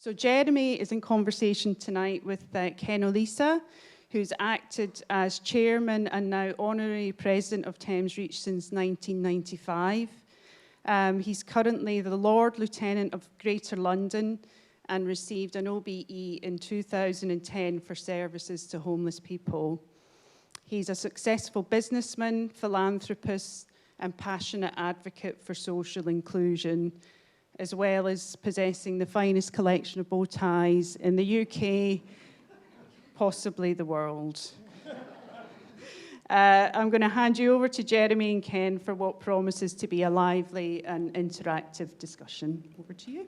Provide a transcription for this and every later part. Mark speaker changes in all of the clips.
Speaker 1: So Jeremy is in conversation tonight with Ken Olisa, who's acted as chairman and now honorary president of Thames Reach since 1995. He's currently the Lord Lieutenant of Greater London and received an OBE in 2010 for services to homeless people. He's a successful businessman, philanthropist, and passionate advocate for social inclusion, as well as possessing the finest collection of bow ties in the UK, possibly the world. I'm going to hand you over to Jeremy and Ken for what promises to be a lively and interactive discussion. Over to you.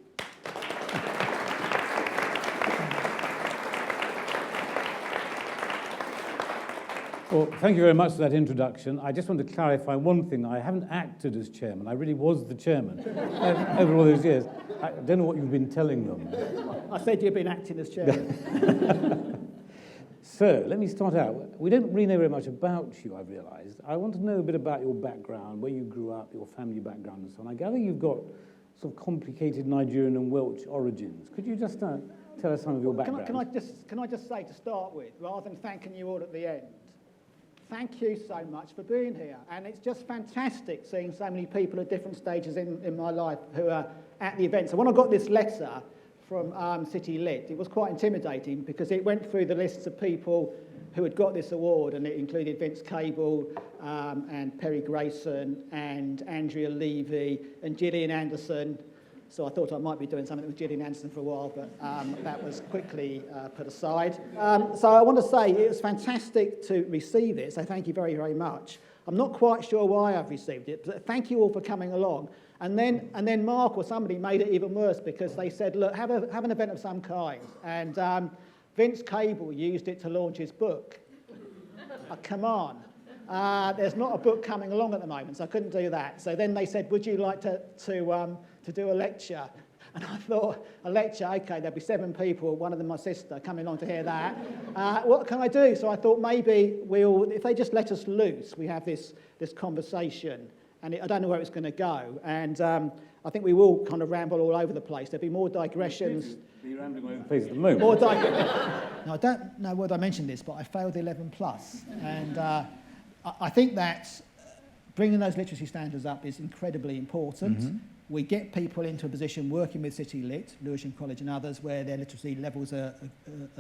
Speaker 2: Well, thank you very much for that introduction. I just want to clarify one thing. I haven't acted as chairman. I really was the chairman over all those years. I don't know what you've been telling them.
Speaker 3: I said you've been acting as chairman.
Speaker 2: So, let me start out. We don't really know very much about you, I've realised. I want to know a bit about your background, where you grew up, your family background and so on. I gather you've got sort of complicated Nigerian and Welsh origins. Could you just tell us some of your background?
Speaker 3: Can I just say to start with, rather than thanking you all at the end, thank you so much for being here. And it's just fantastic seeing so many people at different stages in my life who are at the event. So when I got this letter from City Lit, it was quite intimidating because it went through the lists of people who had got this award, and it included Vince Cable and Perry Grayson and Andrea Levy and Gillian Anderson. So I thought I might be doing something with Gillian Anderson for a while, but that was quickly put aside. So I want to say it was fantastic to receive it, so thank you very, very much. I'm not quite sure why I've received it, but thank you all for coming along. And then Mark or somebody made it even worse because they said, look, have an event of some kind. And Vince Cable used it to launch his book. Come on. There's not a book coming along at the moment, so I couldn't do that. So then they said, would you like to do a lecture? And I thought, a lecture, okay, there'll be 7 people, one of them my sister, coming along to hear that. What can I do? So I thought maybe if they just let us loose, we have this conversation. And I don't know where it's going to go. And I think we will kind of ramble all over the place. There'll be more digressions.
Speaker 2: Be rambling all over the place at the moment.
Speaker 3: More Now, I don't know whether I mentioned this, but I failed the 11 plus. And I think that bringing those literacy standards up is incredibly important. Mm-hmm. We get people into a position working with City Lit, Lewisham College and others, where their literacy levels are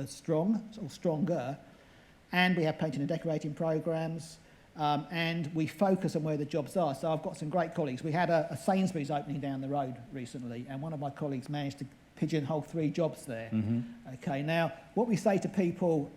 Speaker 3: strong or stronger. And we have painting and decorating programmes. And we focus on where the jobs are. So I've got some great colleagues. We had a Sainsbury's opening down the road recently, and one of my colleagues managed to pigeonhole 3 jobs there. Mm-hmm. Okay, now, what we say to people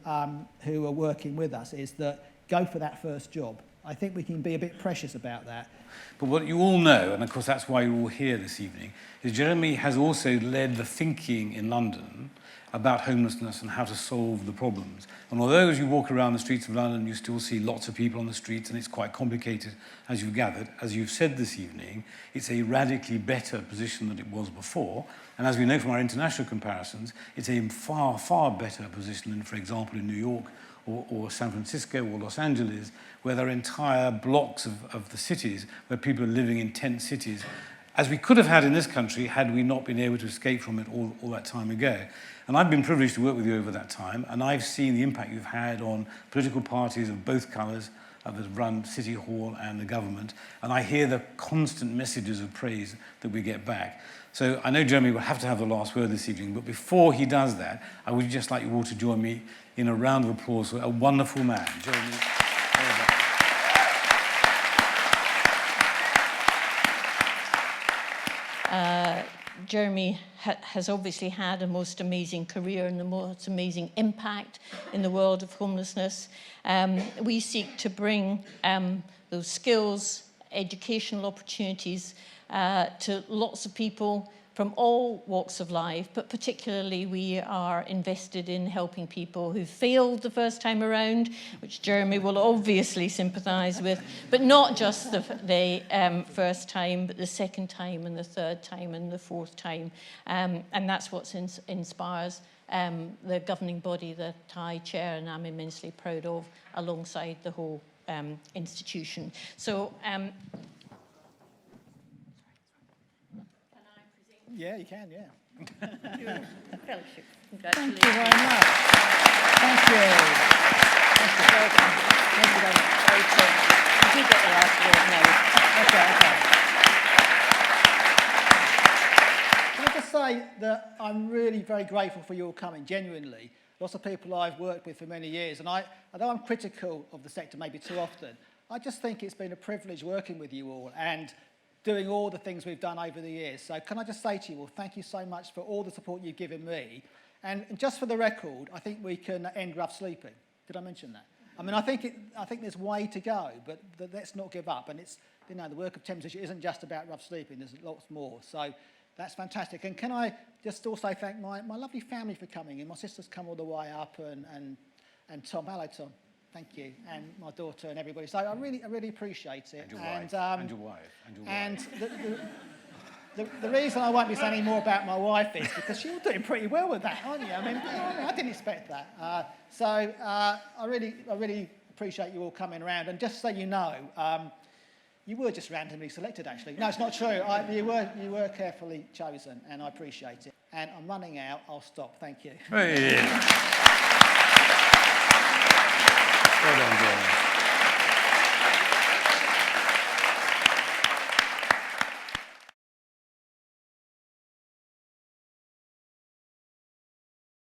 Speaker 3: who are working with us is that go for that first job. I think we can be a bit precious about that.
Speaker 2: But what you all know, and of course that's why you're all here this evening, is Jeremy has also led the thinking in London about homelessness and how to solve the problems. And although as you walk around the streets of London, you still see lots of people on the streets, and it's quite complicated, as you've gathered, as you've said this evening, it's a radically better position than it was before. And as we know from our international comparisons, it's a far, far better position than, for example, in New York or San Francisco or Los Angeles, where there are entire blocks of the cities where people are living in tent cities, as we could have had in this country had we not been able to escape from it all that time ago. And I've been privileged to work with you over that time, and I've seen the impact you've had on political parties of both colours that run City Hall and the government, and I hear the constant messages of praise that we get back. So I know Jeremy will have to have the last word this evening, but before he does that, I would just like you all to join me in a round of applause for a wonderful man, Jeremy.
Speaker 4: Jeremy has obviously had a most amazing career and the most amazing impact in the world of homelessness. We seek to bring those skills, educational opportunities to lots of people from all walks of life, but particularly we are invested in helping people who failed the first time around, which Jeremy will obviously sympathise with, but not just the first time, but the second time and the third time and the fourth time. And that's what inspires the governing body that I chair and I'm immensely proud of, alongside the whole institution. So,
Speaker 3: yeah, you can, yeah.
Speaker 4: Fellowship.
Speaker 3: Thank you very much. Thank you. Thank you. Thank you very much.
Speaker 4: Very good. You do get the last word now.
Speaker 3: Okay. Can I just say that I'm really very grateful for your coming, genuinely. Lots of people I've worked with for many years, and although I'm critical of the sector maybe too often, I just think it's been a privilege working with you all and doing all the things we've done over the years. So can I just say to you all, thank you so much for all the support you've given me. And just for the record, I think we can end rough sleeping. Did I mention that? I mean, I think there's way to go, but let's not give up. And it's, you know, the work of Thames isn't just about rough sleeping. There's lots more. So that's fantastic. And can I just also thank my lovely family for coming in. My sister's come all the way up, and Tom. Hello, Tom. Thank you. And my daughter and everybody. So I really appreciate it.
Speaker 2: And your wife. And your wife. And your wife.
Speaker 3: And the reason I won't be saying any more about my wife is because you're doing pretty well with that, aren't you? I mean, I didn't expect that. So I really appreciate you all coming around. And just so you know, you were just randomly selected, actually. No, it's not true. You were carefully chosen, and I appreciate it. And I'm running out. I'll stop. Thank you.
Speaker 2: Hey. Well done, Jeremy.